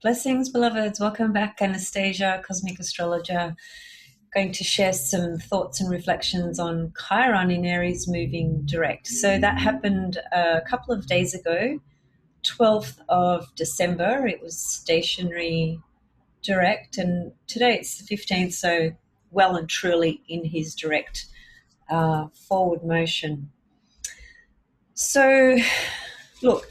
Blessings, beloveds. Welcome back, Anastasia, Cosmic Astrologer. Going to share some thoughts and reflections on Chiron in Aries moving direct. So that happened a couple of days ago, 12th of December. It was stationary direct, and today it's the 15th, so well and truly in his direct forward motion. So, look,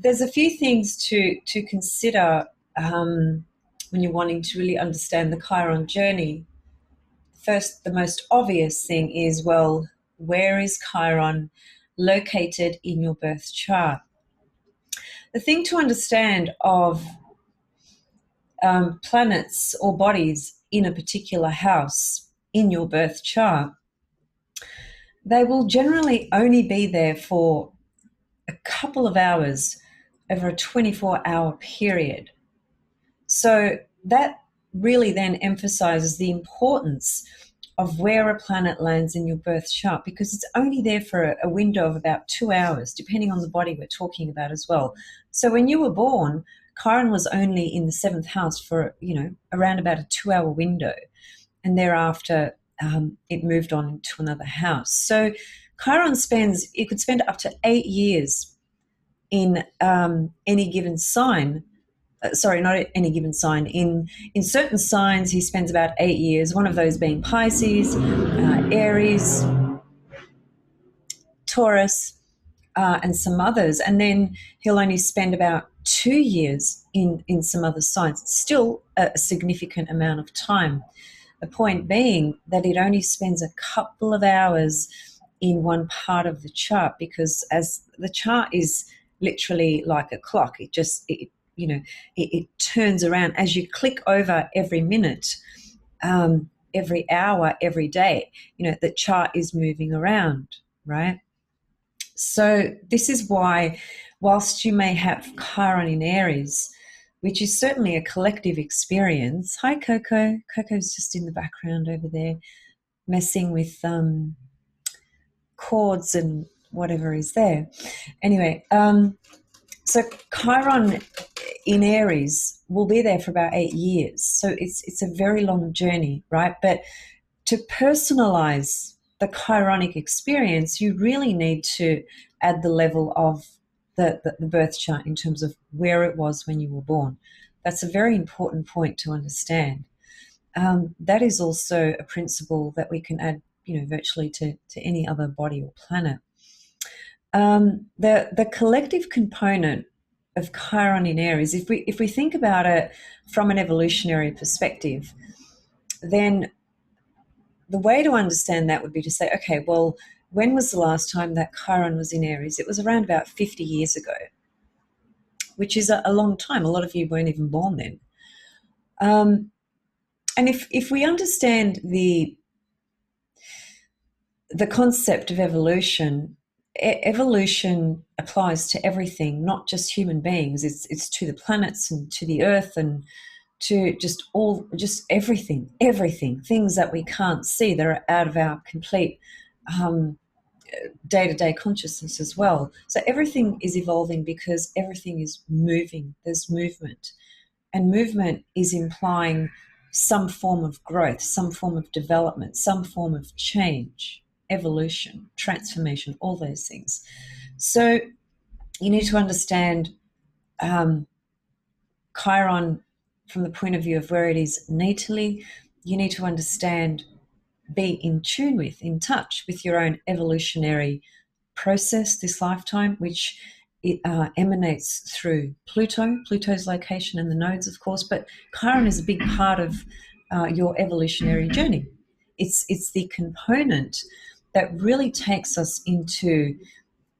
there's a few things to consider when you're wanting to really understand the Chiron journey. First, the most obvious thing is, well, where is Chiron located in your birth chart? The thing to understand of planets or bodies in a particular house in your birth chart, they will generally only be there for a couple of hours over a 24-hour period. So that really then emphasizes the importance of where a planet lands in your birth chart, because it's only there for a window of about 2 hours, depending on the body we're talking about as well. So when you were born, Chiron was only in the 7th house for, around about a 2-hour window. And thereafter, it moved on to another house. So Chiron you could spend up to 8 years in any given sign. Not any given sign. In certain signs, he spends about 8 years, one of those being Pisces, Aries, Taurus, and some others. And then he'll only spend about 2 years in some other signs. Still a significant amount of time. The point being that it only spends a couple of hours in one part of the chart, because as the chart is literally like a clock, it turns around as you click over every minute, every hour, every day. The chart is moving around, right? So this is why, whilst you may have Chiron in Aries, which is certainly a collective experience. Hi, Coco. Coco's just in the background over there, messing with chords and whatever is there. Anyway, so Chiron in Aries will be there for about 8 years. So it's a very long journey, right? But to personalize the Chironic experience, you really need to add the level of the birth chart in terms of where it was when you were born. That's a very important point to understand. That is also a principle that we can add, virtually to any other body or planet. The collective component of Chiron in Aries, if we think about it from an evolutionary perspective, then the way to understand that would be to say, okay, well, when was the last time that Chiron was in Aries? It was around about 50 years ago, which is a long time. A lot of you weren't even born then. And if we understand the concept of evolution, evolution applies to everything, not just human beings. It's to the planets and to the earth and to just everything, things that we can't see, that are out of our complete day-to-day consciousness as well. So everything is evolving because everything is moving. There's movement. And movement is implying some form of growth, some form of development, some form of change, evolution, transformation, all those things. So you need to understand Chiron from the point of view of where it is natally. You need to understand, be in tune with, in touch with your own evolutionary process this lifetime, which it emanates through Pluto's location and the nodes, of course, but Chiron is a big part of your evolutionary journey. It's the component that really takes us into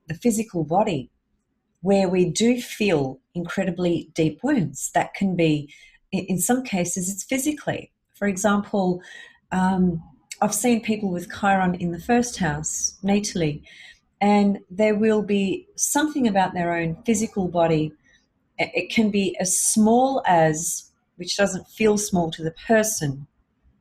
the physical body, where we do feel incredibly deep wounds. That can be, in some cases, it's physically. For example, I've seen people with Chiron in the 1st house, natally, and there will be something about their own physical body. It can be as small as, which doesn't feel small to the person,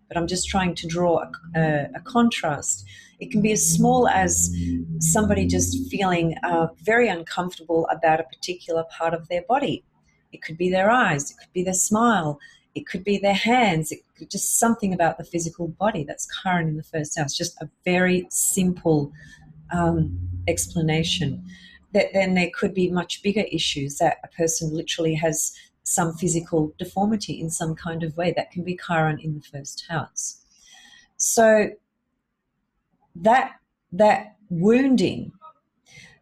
but I'm just trying to draw a contrast. It can be as small as somebody just feeling very uncomfortable about a particular part of their body. It could be their eyes, it could be their smile, it could be their hands, it could just something about the physical body. That's Chiron in the first house. Just a very simple explanation. That then there could be much bigger issues, that a person literally has some physical deformity in some kind of way. That can be Chiron in the first house. So that wounding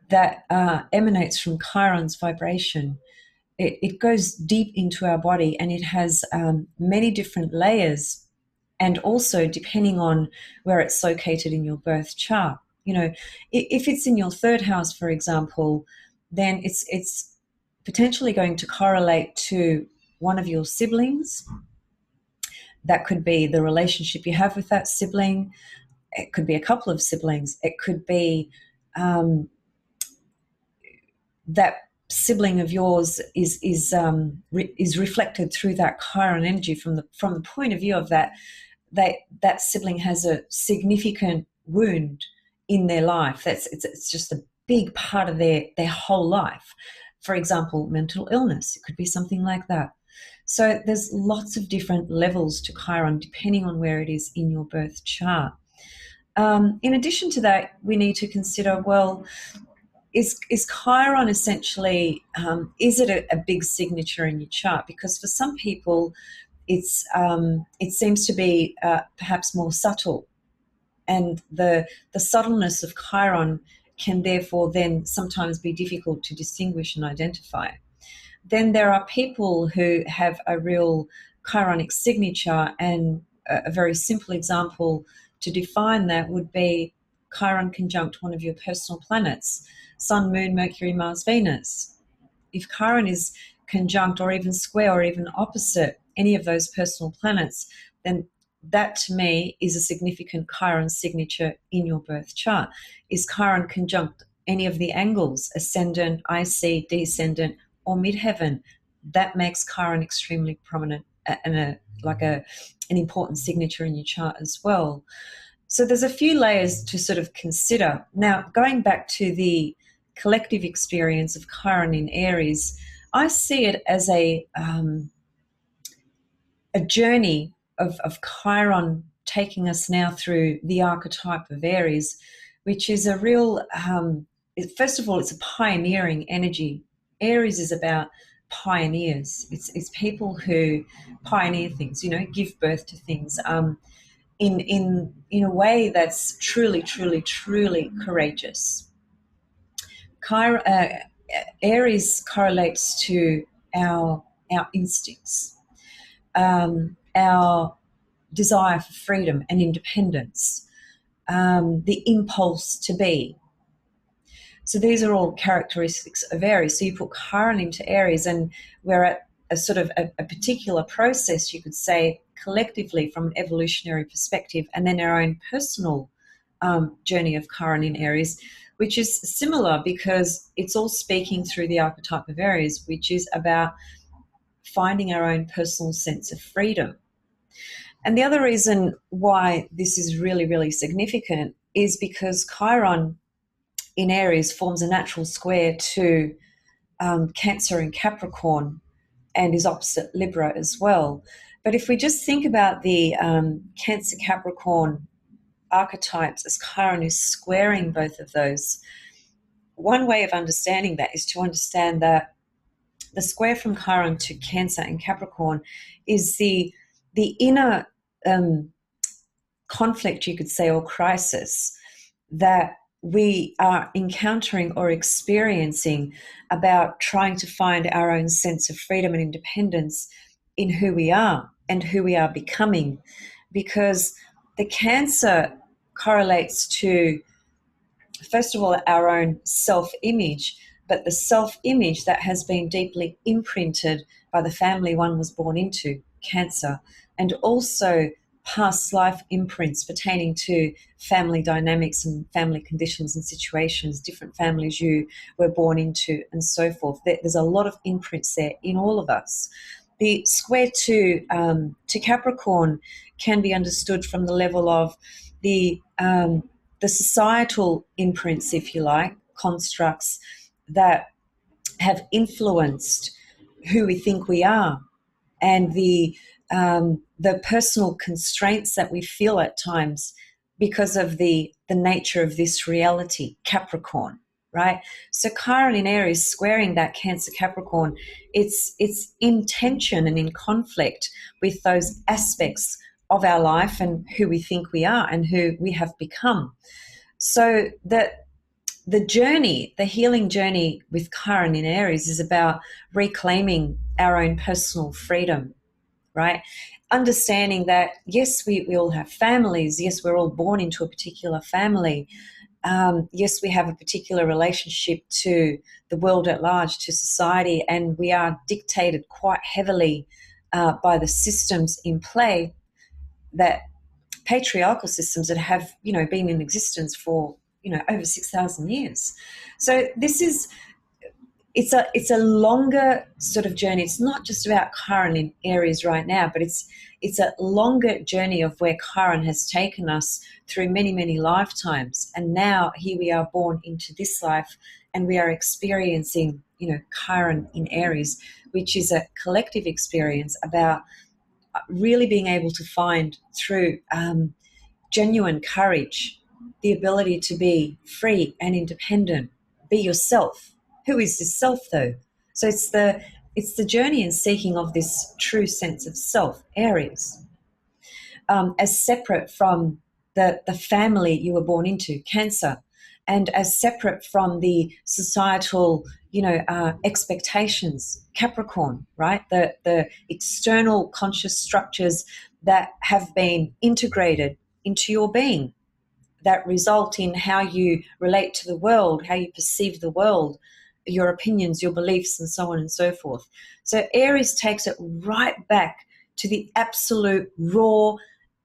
that emanates from Chiron's vibration, it goes deep into our body, and it has many different layers, and also depending on where it's located in your birth chart. You know, if it's in your third house, for example, then it's potentially going to correlate to one of your siblings. That could be the relationship you have with that sibling. It could be a couple of siblings. It could be that sibling of yours is reflected through that Chiron energy from the point of view of that sibling has a significant wound in their life. It's just a big part of their whole life. For example, mental illness. It could be something like that. So there's lots of different levels to Chiron depending on where it is in your birth chart. In addition to that, we need to consider, well, is Chiron essentially, is it a big signature in your chart? Because for some people, it seems to be perhaps more subtle, and the subtleness of Chiron can therefore then sometimes be difficult to distinguish and identify. Then there are people who have a real Chironic signature, and a very simple example to define that would be Chiron conjunct one of your personal planets, Sun, Moon, Mercury, Mars, Venus. If Chiron is conjunct or even square or even opposite any of those personal planets, then that to me is a significant Chiron signature in your birth chart. Is Chiron conjunct any of the angles, ascendant, IC, descendant, or midheaven? That makes Chiron extremely prominent and an important signature in your chart as well. So there's a few layers to sort of consider. Now, going back to the collective experience of Chiron in Aries, I see it as a journey of Chiron taking us now through the archetype of Aries, which is a real, first of all, it's a pioneering energy. Aries is about pioneers. It's people who pioneer things, give birth to things in a way that's truly, truly, truly courageous. Aries correlates to our instincts, our desire for freedom and independence, the impulse to be. So these are all characteristics of Aries. So you put Chiron into Aries, and we're at a sort of a particular process, you could say, collectively from an evolutionary perspective, and then our own personal journey of Chiron in Aries, which is similar because it's all speaking through the archetype of Aries, which is about finding our own personal sense of freedom. And the other reason why this is really, really significant is because Chiron in Aries forms a natural square to Cancer and Capricorn, and is opposite Libra as well. But if we just think about the Cancer Capricorn archetypes as Chiron is squaring both of those, one way of understanding that is to understand that the square from Chiron to Cancer and Capricorn is the inner conflict, you could say, or crisis that we are encountering or experiencing about trying to find our own sense of freedom and independence in who we are and who we are becoming. Because the Cancer correlates to, first of all, our own self-image, but the self-image that has been deeply imprinted by the family one was born into, Cancer, and also past life imprints pertaining to family dynamics and family conditions and situations, different families you were born into, and so forth. There's a lot of imprints there in all of us. The square to Capricorn can be understood from the level of the societal imprints, if you like, constructs that have influenced who we think we are, and the personal constraints that we feel at times because of the nature of this reality, Capricorn, right? So Chiron in Aries squaring that Cancer Capricorn, it's in tension and in conflict with those aspects of our life and who we think we are and who we have become. So the journey, the healing journey with Chiron in Aries is about reclaiming our own personal freedom, right? Understanding that, yes, we all have families. Yes, we're all born into a particular family. Yes, we have a particular relationship to the world at large, to society, and we are dictated quite heavily by the systems in play, that patriarchal systems that have, been in existence for, over 6,000 years. So this is it's a longer sort of journey. It's not just about Chiron in Aries right now, but it's a longer journey of where Chiron has taken us through many, many lifetimes. And now here we are born into this life, and we are experiencing, Chiron in Aries, which is a collective experience about really being able to find through genuine courage the ability to be free and independent, be yourself. Who is this self, though? So it's the journey and seeking of this true sense of self, Aries, as separate from the family you were born into, Cancer, and as separate from the societal, expectations, Capricorn, right? The external conscious structures that have been integrated into your being, that result in how you relate to the world, how you perceive the world, your opinions, your beliefs, and so on and so forth. So Aries takes it right back to the absolute raw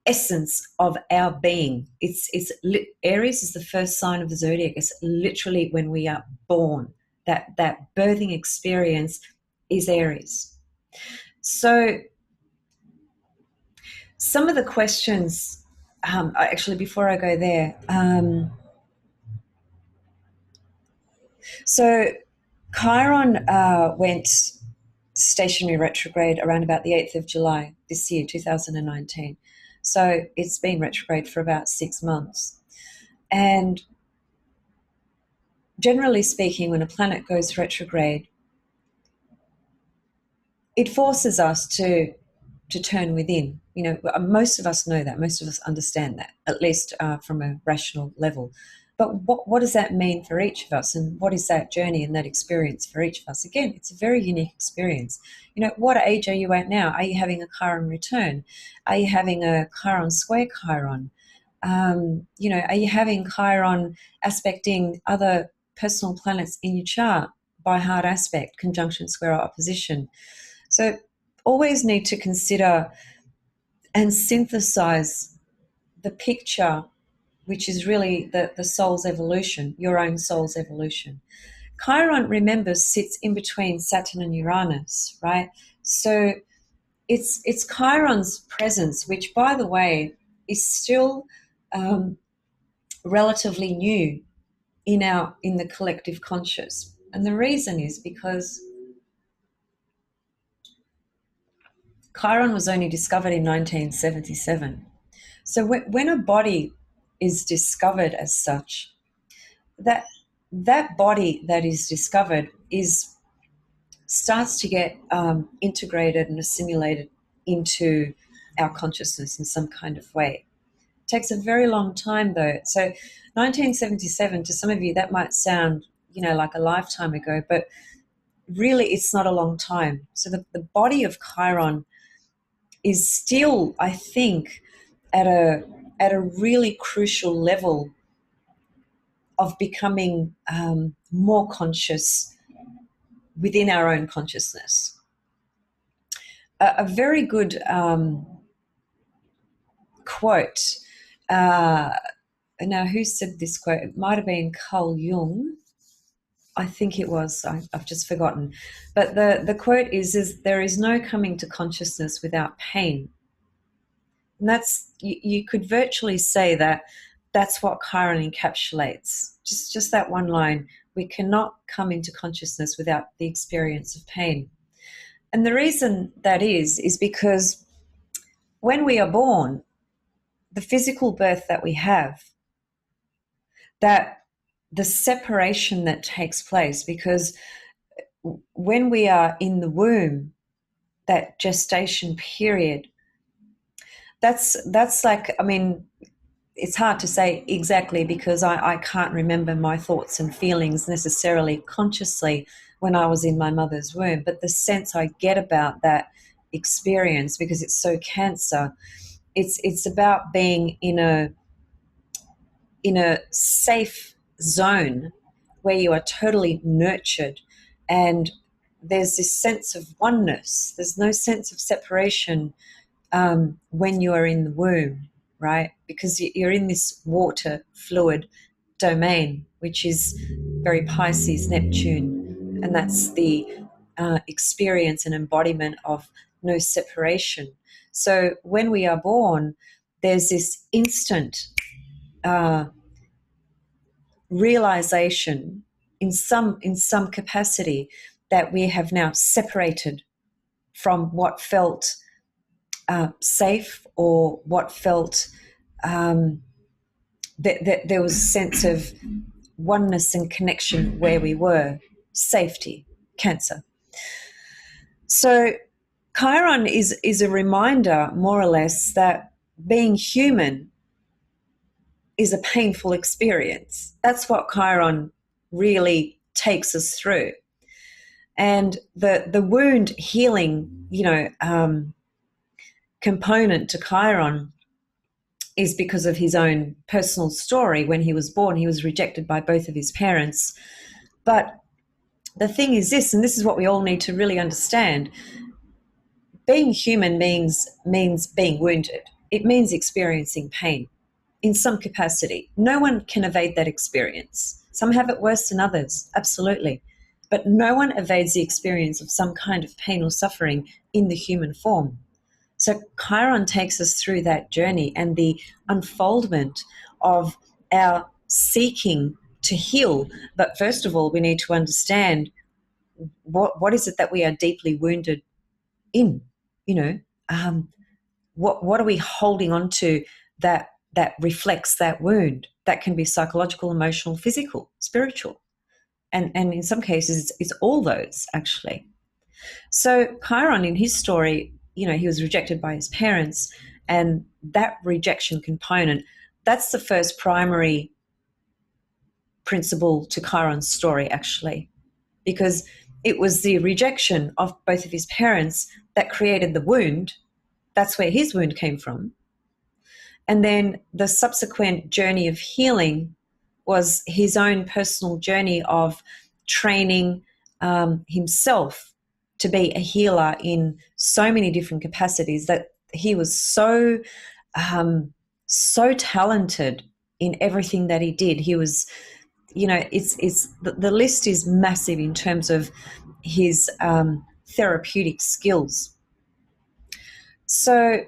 essence of our being. Aries is the first sign of the zodiac. It's literally when we are born. That birthing experience is Aries. So some of the questions, actually, before I go there, so Chiron went stationary retrograde around about the 8th of July this year, 2019. So it's been retrograde for about 6 months. And generally speaking, when a planet goes retrograde, it forces us to turn within. Most of us know that. Most of us understand that, at least from a rational level. But what does that mean for each of us, and what is that journey and that experience for each of us? Again, it's a very unique experience. What age are you at now? Are you having a Chiron return? Are you having a Chiron square Chiron? Are you having Chiron aspecting other personal planets in your chart by hard aspect, conjunction, square, or opposition? So always need to consider and synthesize the picture, which is really the soul's evolution, your own soul's evolution. Chiron, remember, sits in between Saturn and Uranus, right? So it's Chiron's presence, which, by the way, is still relatively new in the collective conscious. And the reason is because Chiron was only discovered in 1977. So when a body is discovered as such, that body that is discovered starts to get integrated and assimilated into our consciousness in some kind of way. It takes a very long time, though. So 1977, to some of you, that might sound, like a lifetime ago, but really it's not a long time. So the body of Chiron is still, I think, at a really crucial level of becoming more conscious within our own consciousness. A very good quote. Now, who said this quote? It might have been Carl Jung. I think it was. I've just forgotten. But the quote is there is no coming to consciousness without pain. And that's, you could virtually say that's what Chiron encapsulates. Just that one line. We cannot come into consciousness without the experience of pain. And the reason that is because when we are born, the physical birth that we have, that the separation that takes place, because when we are in the womb, that gestation period, that's like, I mean, it's hard to say exactly because I can't remember my thoughts and feelings necessarily consciously when I was in my mother's womb, but the sense I get about that experience, because it's so Cancer, it's about being in a safe zone where you are totally nurtured, and there's this sense of oneness. There's no sense of separation when you are in the womb, right? Because you're in this water fluid domain, which is very Pisces, Neptune, and that's the experience and embodiment of no separation. So when we are born, there's this instant uh, realization in some capacity that we have now separated from what felt safe, or what felt that there was a sense of oneness and connection where we were, safety, Cancer. So Chiron is a reminder, more or less, that being human is a painful experience. That's what Chiron really takes us through. And the wound healing, component to Chiron is because of his own personal story. When he was born, he was rejected by both of his parents. But the thing is this, and this is what we all need to really understand, being human means being wounded. It means experiencing pain in some capacity. No one can evade that experience. Some have it worse than others, absolutely. But no one evades the experience of some kind of pain or suffering in the human form. So Chiron takes us through that journey and the unfoldment of our seeking to heal. But first of all, we need to understand what is it that we are deeply wounded in. What are we holding on to that reflects that wound? That can be psychological, emotional, physical, spiritual, and in some cases it's all those, actually. So Chiron, in his story, he was rejected by his parents, and that rejection component, that's the first primary principle to Chiron's story, actually, because it was the rejection of both of his parents that created the wound. That's where his wound came from. And then the subsequent journey of healing was his own personal journey of training himself to be a healer in so many different capacities, that he was so talented in everything that he did. He was, it's the list is massive in terms of his therapeutic skills. So,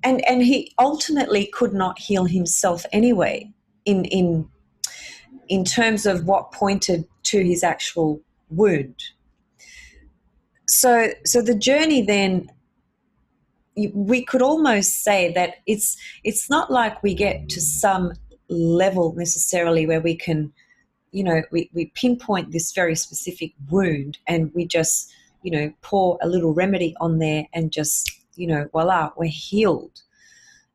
and he ultimately could not heal himself anyway, in terms of what pointed to his actual wound. So the journey then, we could almost say that it's not like we get to some level necessarily where we can, we pinpoint this very specific wound and we just, pour a little remedy on there and just, voila, we're healed.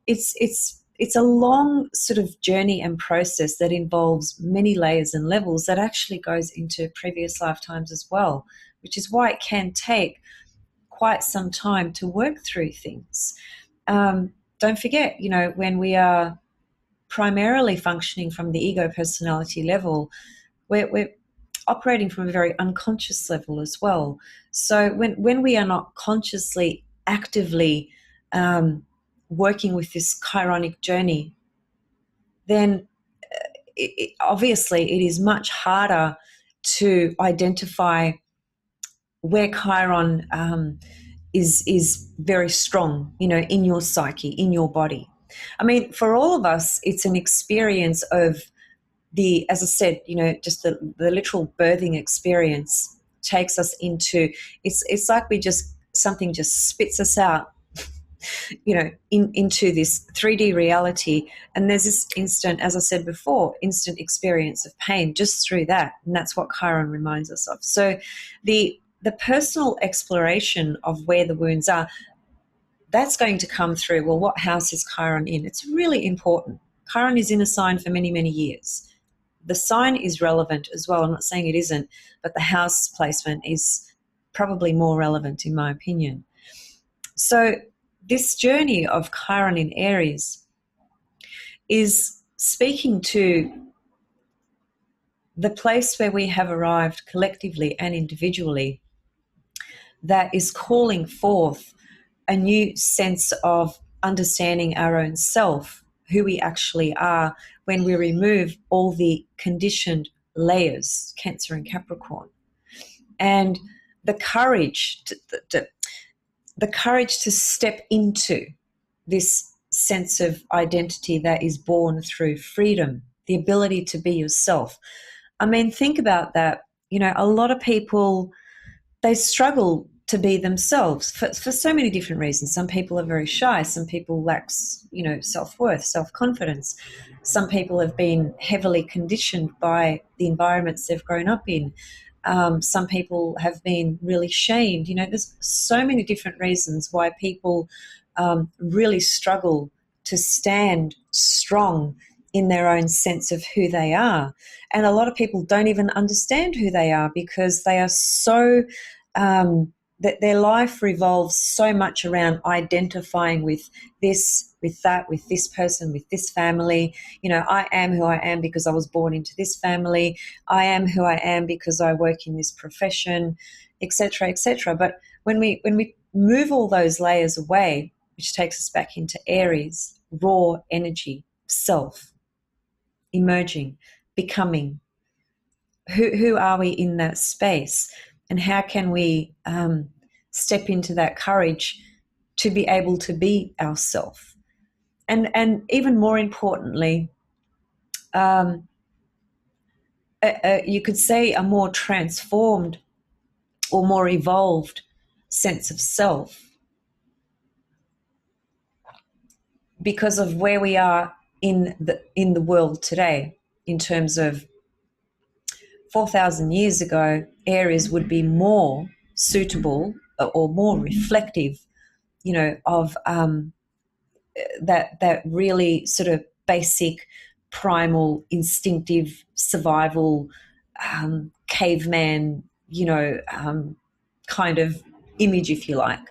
It's a long sort of journey and process that involves many layers and levels that actually goes into previous lifetimes as well, which is why it can take quite some time to work through things. Don't forget, when we are primarily functioning from the ego personality level, we're operating from a very unconscious level as well. So when we are not consciously, actively working with this chironic journey, then obviously it is much harder to identify where Chiron is very strong, in your psyche, in your body. I mean, for all of us, it's an experience of as I said, just the literal birthing experience takes us into, it's like something just spits us out, into this 3D reality. And there's this instant, as I said before, instant experience of pain just through that. And that's what Chiron reminds us of. So the personal exploration of where the wounds are, that's going to come through, well, what house is Chiron in? It's really important. Chiron is in a sign for many, many years. The sign is relevant as well. I'm not saying it isn't, but the house placement is probably more relevant in my opinion. So this journey of Chiron in Aries is speaking to the place where we have arrived collectively and individually, that is calling forth a new sense of understanding our own self, who we actually are, when we remove all the conditioned layers, Cancer and Capricorn. And the courage to step into this sense of identity that is born through freedom, the ability to be yourself. I mean, think about that. A lot of people, they struggle to be themselves for so many different reasons. Some people are very shy. Some people lack, self-worth, self-confidence. Some people have been heavily conditioned by the environments they've grown up in. Some people have been really shamed. There's so many different reasons why people really struggle to stand strong in their own sense of who they are. And a lot of people don't even understand who they are, because they are so that their life revolves so much around identifying with this, with that, with this person, with this family. I am who I am because I was born into this family. I am who I am because I work in this profession, etc., etc. But when we move all those layers away, which takes us back into Aries, raw energy, self, emerging, becoming. Who are we in that space? And how can we step into that courage to be able to be ourselves? And even more importantly, you could say a more transformed or more evolved sense of self, because of where we are in the world today. In terms of 4,000 years ago, Aries would be more suitable or more reflective, of that really sort of basic, primal, instinctive survival, caveman, kind of image, if you like.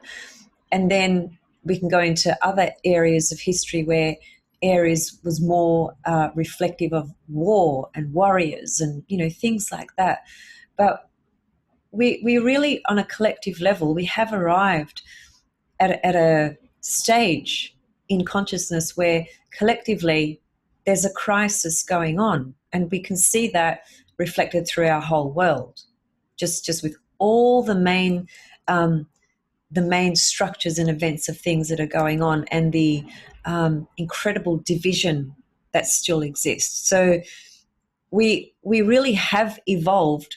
And then we can go into other areas of history where Aries was more reflective of war and warriors and, things like that. But we really, on a collective level, we have arrived at a stage in consciousness where collectively there's a crisis going on, and we can see that reflected through our whole world, just with all the main structures and events of things that are going on, and the incredible division that still exists. So we really have evolved,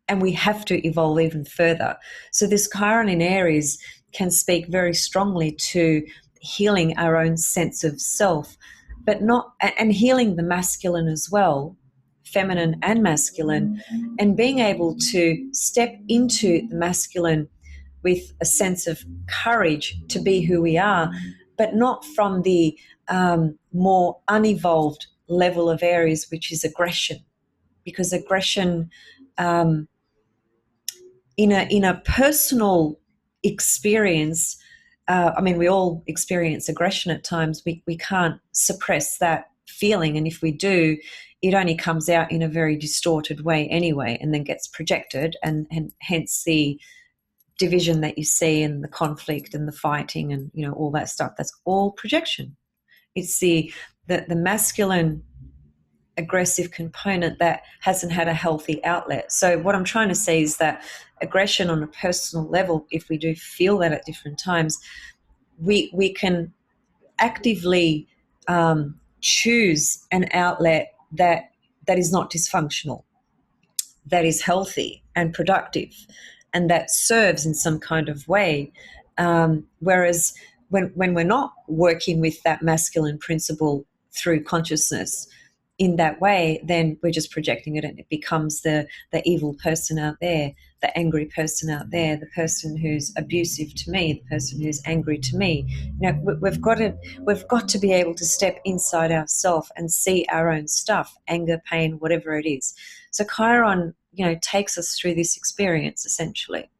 and we have to evolve even further. So this Chiron in Aries can speak very strongly to healing our own sense of self, and healing the masculine as well, feminine and masculine, and being able to step into the masculine with a sense of courage to be who we are, but not from the more unevolved level of Aries, which is aggression. Because aggression, in a personal experience, we all experience aggression at times. We can't suppress that feeling, and if we do, it only comes out in a very distorted way anyway, and then gets projected, and hence the division that you see, and the conflict and the fighting and all that stuff. That's all projection. It's the masculine aggressive component that hasn't had a healthy outlet. So what I'm trying to say is that aggression on a personal level, if we do feel that at different times, we can actively choose an outlet that is not dysfunctional. that is healthy and productive and that serves in some kind of way. Whereas when we're not working with that masculine principle through consciousness in that way, then we're just projecting it, and it becomes the evil person out there, the angry person out there, the person who's abusive to me, the person who's angry to me. You know, we've got to be able to step inside ourselves and see our own stuff, anger, pain, whatever it is. So Chiron, you know, takes us through this experience essentially.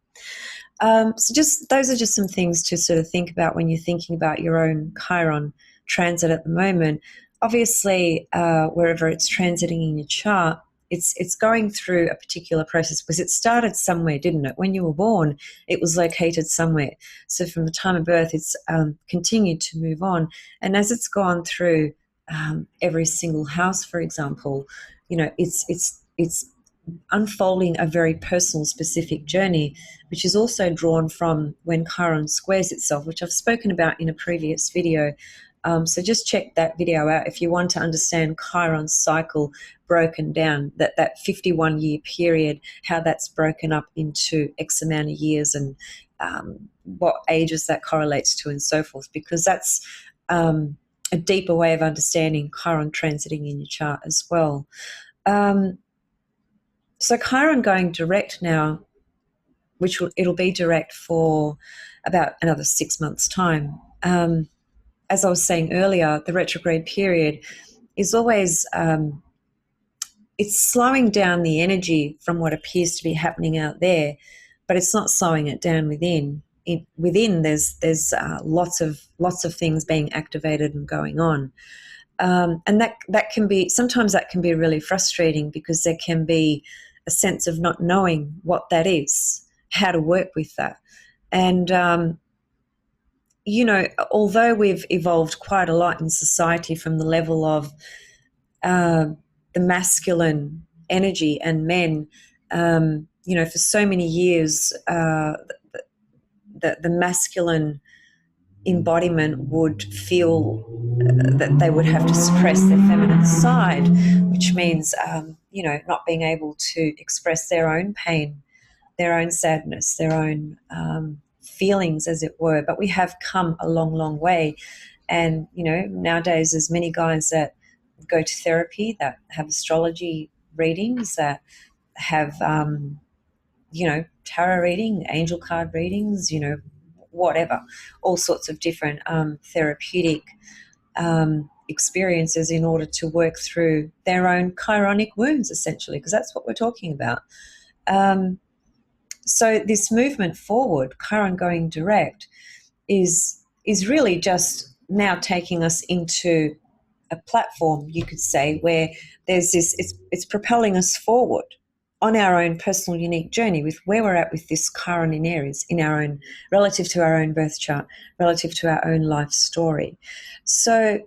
So just those are just some things to sort of think about when you're thinking about your own Chiron transit at the moment. Obviously, wherever it's transiting in your chart, it's going through a particular process because it started somewhere, didn't it? When you were born, it was located somewhere. So from the time of birth, it's continued to move on. And as it's gone through every single house, for example, you know, it's unfolding a very personal, specific journey, which is also drawn from when Chiron squares itself, which I've spoken about in a previous video. So just check that video out if you want to understand Chiron's cycle broken down, that 51-year period, how that's broken up into X amount of years and what ages that correlates to and so forth, because that's a deeper way of understanding Chiron transiting in your chart as well. So Chiron going direct now, it'll be direct for about another 6 months' time. As I was saying earlier, the retrograde period is always it's slowing down the energy from what appears to be happening out there, but it's not slowing it down within. Within, there's lots of things being activated and going on. And that can be, sometimes that can be really frustrating because there can be a sense of not knowing what that is, how to work with that. And, you know, although we've evolved quite a lot in society from the level of the masculine energy and men, you know, for so many years, the masculine embodiment would feel that they would have to suppress their feminine side, which means, you know, not being able to express their own pain, their own sadness, their own feelings, as it were. But we have come a long, long way. And, you know, nowadays there's many guys that go to therapy, that have astrology readings, that have, you know, tarot reading, angel card readings, you know, whatever, all sorts of different therapeutic experiences in order to work through their own chironic wounds, essentially, because that's what we're talking about. So this movement forward, Chiron going direct, is really just now taking us into a platform, you could say, where there's this, it's propelling us forward on our own personal unique journey with where we're at with this Chiron in Aries, in our own, relative to our own birth chart, relative to our own life story. So,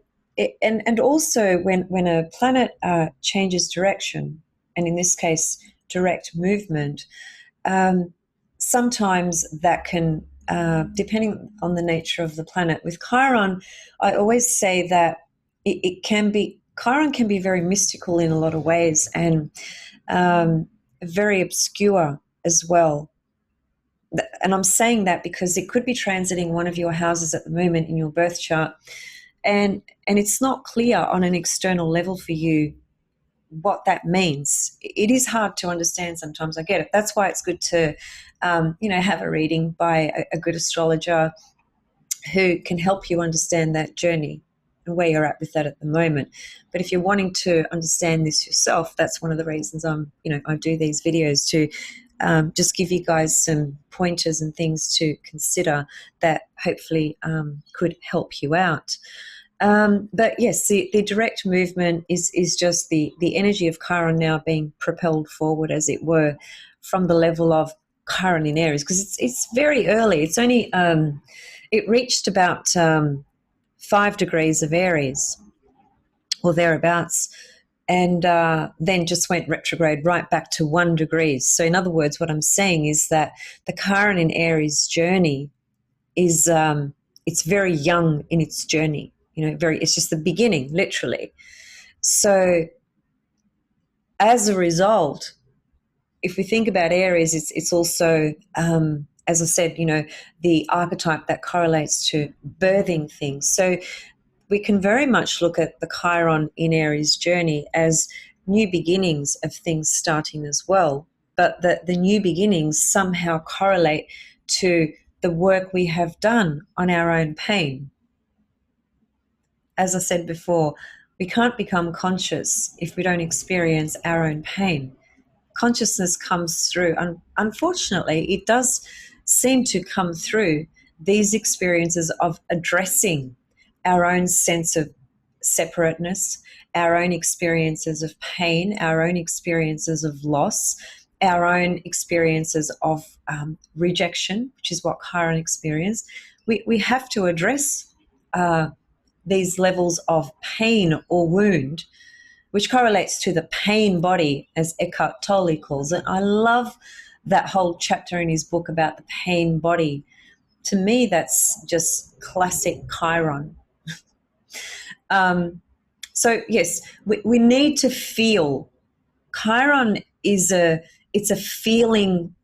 and also when a planet changes direction, and in this case, direct movement, sometimes that can, depending on the nature of the planet. With Chiron, I always say that it can be, Chiron can be very mystical in a lot of ways, and very obscure as well. And I'm saying that because it could be transiting one of your houses at the moment in your birth chart, and it's not clear on an external level for you what that means. It is hard to understand sometimes. I get it. That's why it's good to, you know, have a reading by a good astrologer who can help you understand that journey and where you're at with that at the moment. But if you're wanting to understand this yourself, that's one of the reasons I do these videos, to just give you guys some pointers and things to consider that hopefully could help you out. But yes, the direct movement is just the energy of Chiron now being propelled forward, as it were, from the level of Chiron in Aries, because it's very early. It's only it reached about 5 degrees of Aries or thereabouts, and then just went retrograde right back to 1 degree. So in other words, what I'm saying is that the Chiron in Aries journey is it's very young in its journey. You know, it's just the beginning, literally. So as a result, if we think about Aries, it's also, as I said, the archetype that correlates to birthing things. So we can very much look at the Chiron in Aries journey as new beginnings of things starting as well. But the new beginnings somehow correlate to the work we have done on our own pain. As I said before, we can't become conscious if we don't experience our own pain. Consciousness comes through, and unfortunately, it does seem to come through these experiences of addressing our own sense of separateness, our own experiences of pain, our own experiences of loss, our own experiences of rejection, which is what Chiron experienced. We have to address these levels of pain or wound, which correlates to the pain body, as Eckhart Tolle calls it. I love that whole chapter in his book about the pain body. To me, that's just classic Chiron. So yes, we need to feel. Chiron it's a feeling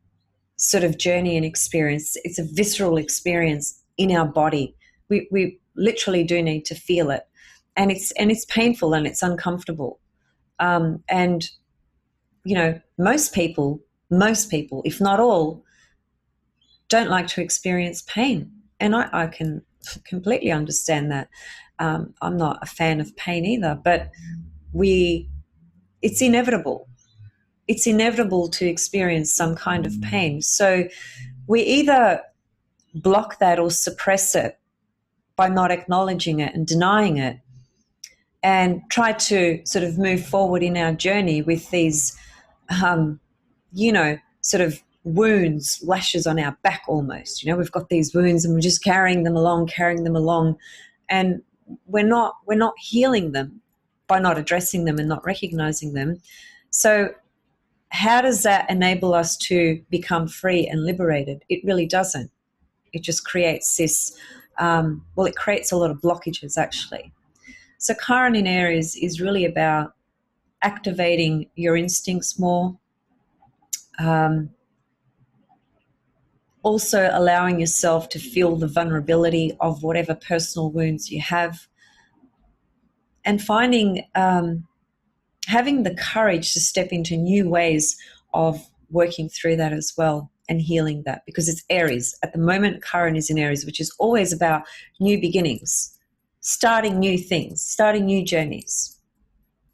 sort of journey and experience. It's a visceral experience in our body. We literally do need to feel it, and it's painful and it's uncomfortable. And most people, if not all, don't like to experience pain, and I can completely understand that. I'm not a fan of pain either, but it's inevitable. It's inevitable to experience some kind of pain. So we either block that or suppress it by not acknowledging it and denying it, and try to sort of move forward in our journey with these, sort of wounds, lashes on our back almost. We've got these wounds and we're just carrying them along, and we're not healing them by not addressing them and not recognizing them. So how does that enable us to become free and liberated? It really doesn't. It just creates this, it creates a lot of blockages actually. So Chiron in Aries is really about activating your instincts more, also allowing yourself to feel the vulnerability of whatever personal wounds you have, and finding, having the courage to step into new ways of working through that as well and healing that, because it's Aries. At the moment, Chiron is in Aries, which is always about new beginnings, starting new things, starting new journeys.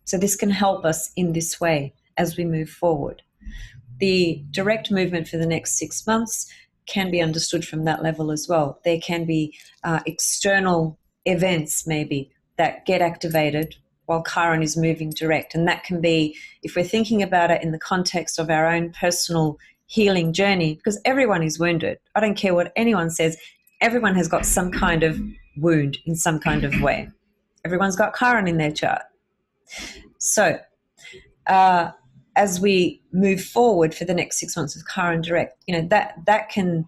So this can help us in this way as we move forward. The direct movement for the next 6 months can be understood from that level as well. There can be external events maybe that get activated while Chiron is moving direct. And that can be, if we're thinking about it in the context of our own personal healing journey, because everyone is wounded. I don't care what anyone says. Everyone has got some kind of wound in some kind of way. Everyone's got Chiron in their chart. So as we move forward for the next 6 months with Chiron direct, that can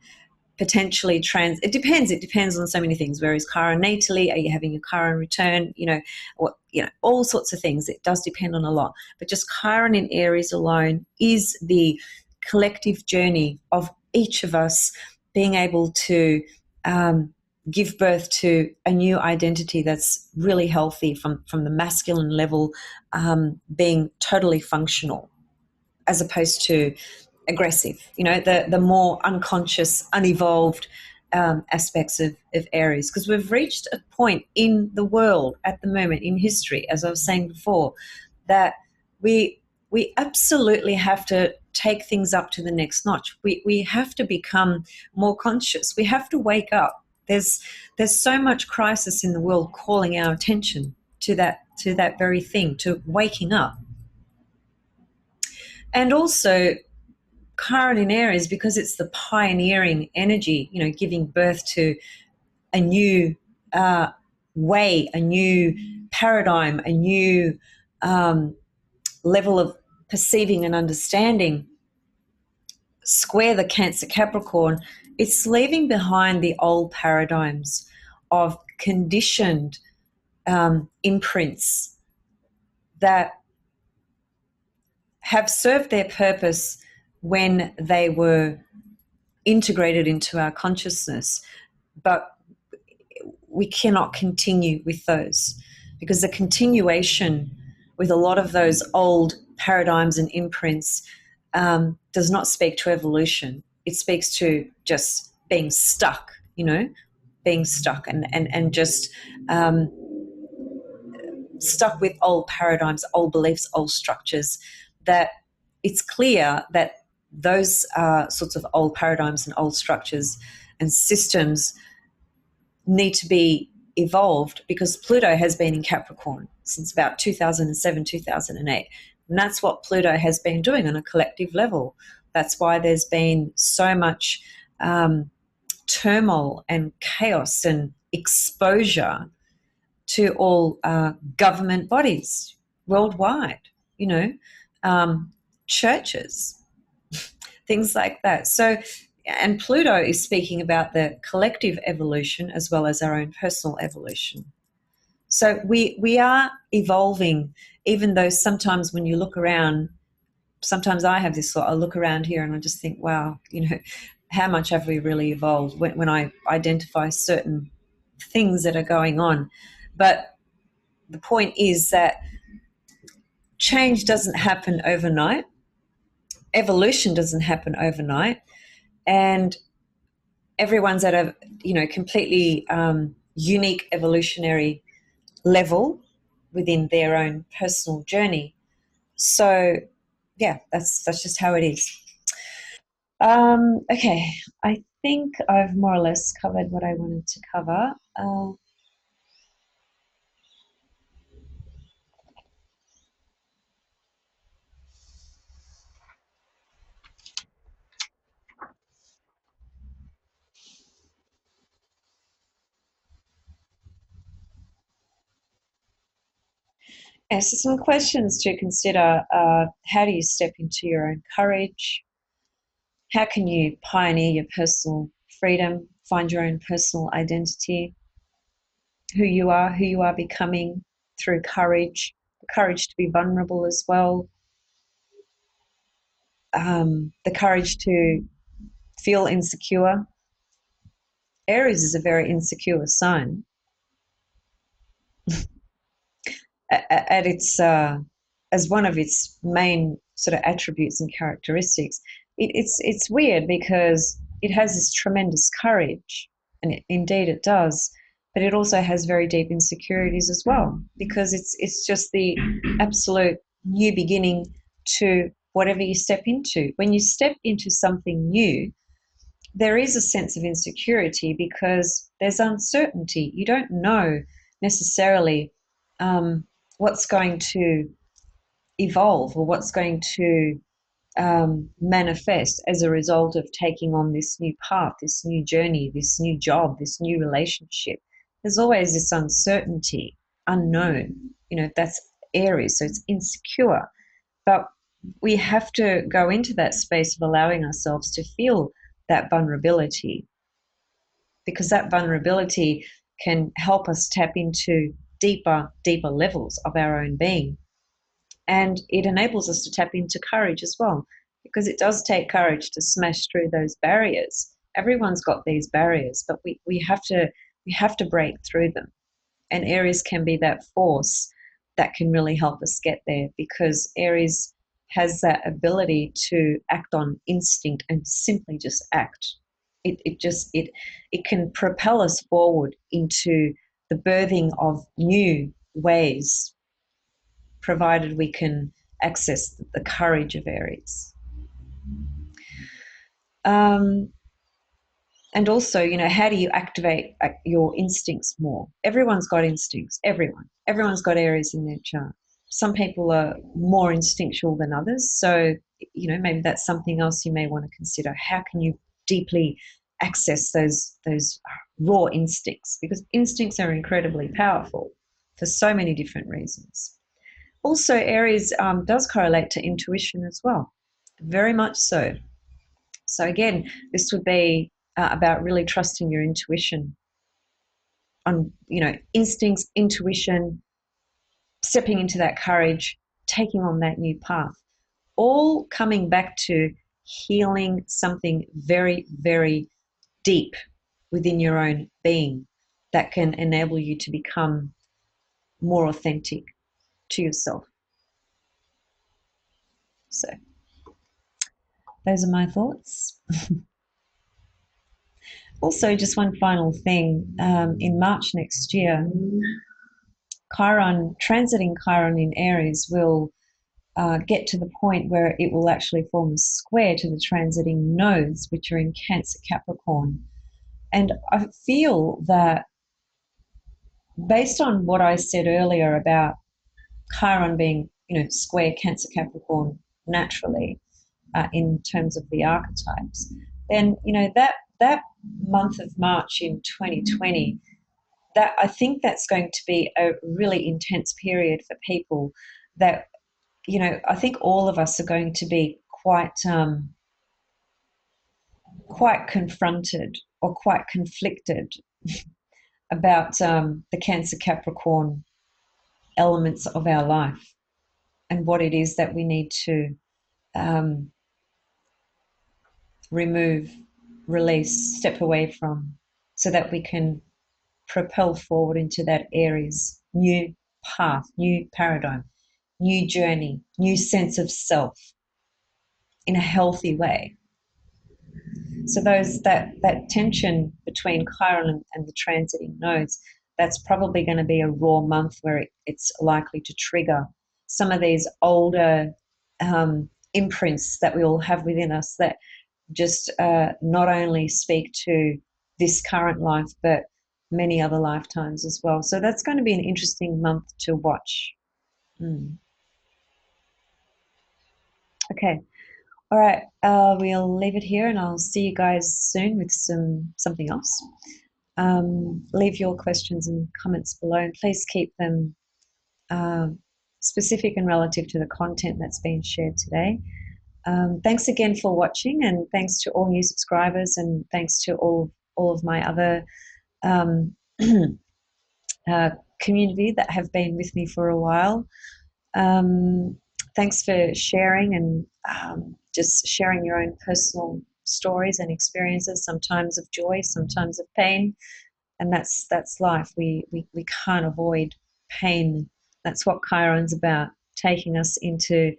potentially it depends on so many things. Whereas Chiron natally, are you having a Chiron return? All sorts of things. It does depend on a lot. But just Chiron in Aries alone is the collective journey of each of us being able to give birth to a new identity that's really healthy from the masculine level, being totally functional as opposed to aggressive, the more unconscious, unevolved aspects of Aries. Because we've reached a point in the world at the moment, in history, as I was saying before, that we absolutely have to take things up to the next notch. We have to become more conscious. We have to wake up. There's so much crisis in the world calling our attention to that very thing, to waking up. And also Chiron in Aries, because it's the pioneering energy, giving birth to a new way, a new paradigm, a new level of perceiving and understanding. Square the Cancer Capricorn, it's leaving behind the old paradigms of conditioned imprints that have served their purpose when they were integrated into our consciousness, but we cannot continue with those because the continuation with a lot of those old paradigms and imprints does not speak to evolution. It speaks to just being stuck, being stuck and just stuck with old paradigms, old beliefs, old structures, that it's clear that those sorts of old paradigms and old structures and systems need to be evolved, because Pluto has been in Capricorn since about 2007, 2008. And that's what Pluto has been doing on a collective level. That's why there's been so much turmoil and chaos and exposure to all government bodies worldwide, churches, things like that. So, and Pluto is speaking about the collective evolution as well as our own personal evolution. So we are evolving, even though sometimes when you look around, sometimes I have this thought, I look around here and I just think, wow, how much have we really evolved when I identify certain things that are going on. But the point is that change doesn't happen overnight. Evolution doesn't happen overnight. And everyone's at a completely unique evolutionary level within their own personal journey. So yeah, that's just how it is. Okay, I think I've more or less covered what I wanted to cover. So some questions to consider. How do you step into your own courage? How can you pioneer your personal freedom, find your own personal identity, who you are becoming through courage, the courage to be vulnerable as well, the courage to feel insecure. Aries is a very insecure sign. At its as one of its main sort of attributes and characteristics, it's weird because it has this tremendous courage, and indeed it does, but it also has very deep insecurities as well, because it's just the absolute new beginning to whatever you step into. When you step into something new, there is a sense of insecurity because there's uncertainty. You don't know necessarily what's going to evolve or what's going to manifest as a result of taking on this new path, this new journey, this new job, this new relationship. There's always this uncertainty, unknown. That's Aries, so it's insecure. But we have to go into that space of allowing ourselves to feel that vulnerability, because that vulnerability can help us tap into deeper levels of our own being. And it enables us to tap into courage as well, because it does take courage to smash through those barriers. Everyone's got these barriers, but we have to break through them. And Aries can be that force that can really help us get there, because Aries has that ability to act on instinct and simply just act. It can propel us forward into the birthing of new ways, provided we can access the courage of Aries. And also, how do you activate your instincts more? Everyone's got instincts. Everyone's got Aries in their chart. Some people are more instinctual than others. So, maybe that's something else you may want to consider. How can you deeply access those raw instincts? Because instincts are incredibly powerful for so many different reasons. Also, Aries does correlate to intuition as well, very much so. So again, this would be about really trusting your intuition on, instincts, intuition, stepping into that courage, taking on that new path, all coming back to healing something very, very deep within your own being that can enable you to become more authentic to yourself. So those are my thoughts. Also, just one final thing. In March next year, Chiron, transiting Chiron in Aries, will get to the point where it will actually form a square to the transiting nodes, which are in Cancer, Capricorn. And I feel that based on what I said earlier about Chiron being, square Cancer, Capricorn naturally, in terms of the archetypes, then that month of March in 2020, that I think that's going to be a really intense period for people. That I think all of us are going to be quite confronted or quite conflicted about the Cancer Capricorn elements of our life and what it is that we need to remove, release, step away from, so that we can propel forward into that Aries new path, new paradigm, new journey, new sense of self in a healthy way. So that tension between Chiron and the transiting nodes, that's probably going to be a raw month where it's likely to trigger some of these older imprints that we all have within us that just not only speak to this current life, but many other lifetimes as well. So that's going to be an interesting month to watch. Okay. All right. We'll leave it here, and I'll see you guys soon with something else. Leave your questions and comments below, and please keep them specific and relative to the content that's been shared today. Thanks again for watching, and thanks to all new subscribers, and thanks to all of my other community that have been with me for a while. Thanks for sharing and just sharing your own personal stories and experiences, sometimes of joy, sometimes of pain. And that's life. We can't avoid pain. That's what Chiron's about, taking us into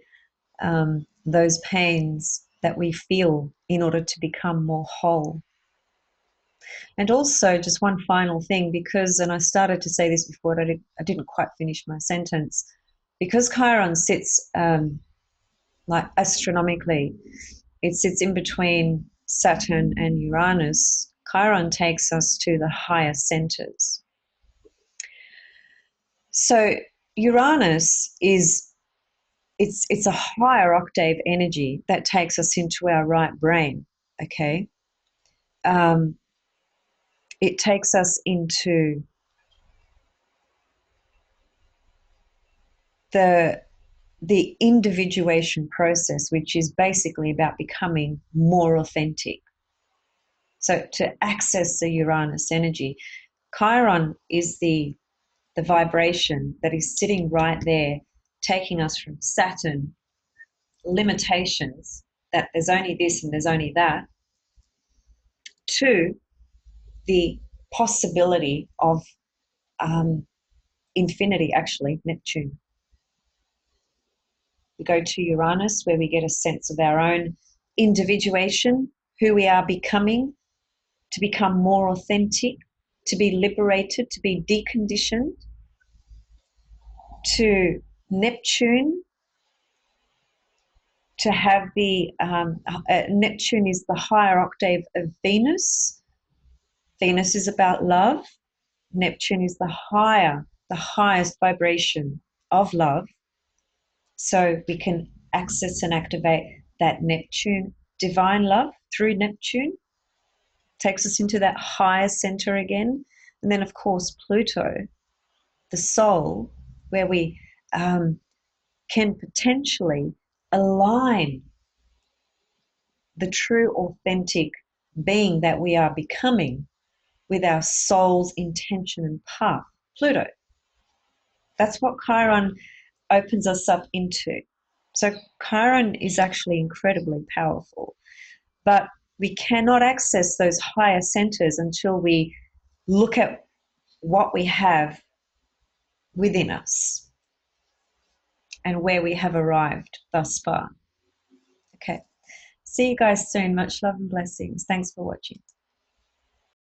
those pains that we feel in order to become more whole. And also, just one final thing, because, and I started to say this before, but I didn't quite finish my sentence, because Chiron sits like astronomically, it sits in between Saturn and Uranus. Chiron takes us to the higher centers. So Uranus it's a higher octave energy that takes us into our right brain. Okay, it takes us into the individuation process, which is basically about becoming more authentic. So to access the Uranus energy, Chiron is the vibration that is sitting right there, taking us from Saturn, limitations, that there's only this and there's only that, to the possibility of infinity, actually, Neptune. We go to Uranus, where we get a sense of our own individuation, who we are becoming, to become more authentic, to be liberated, to be deconditioned. To Neptune, to have the Neptune is the higher octave of Venus. Venus is about love. Neptune is the highest vibration of love. So we can access and activate that Neptune divine love through Neptune. Takes us into that higher center again. And then, of course, Pluto, the soul, where we can potentially align the true, authentic being that we are becoming with our soul's intention and path. Pluto. That's what Chiron opens us up into. So Chiron is actually incredibly powerful. But we cannot access those higher centers until we look at what we have within us and where we have arrived thus far. Okay. See you guys soon. Much love and blessings. Thanks for watching.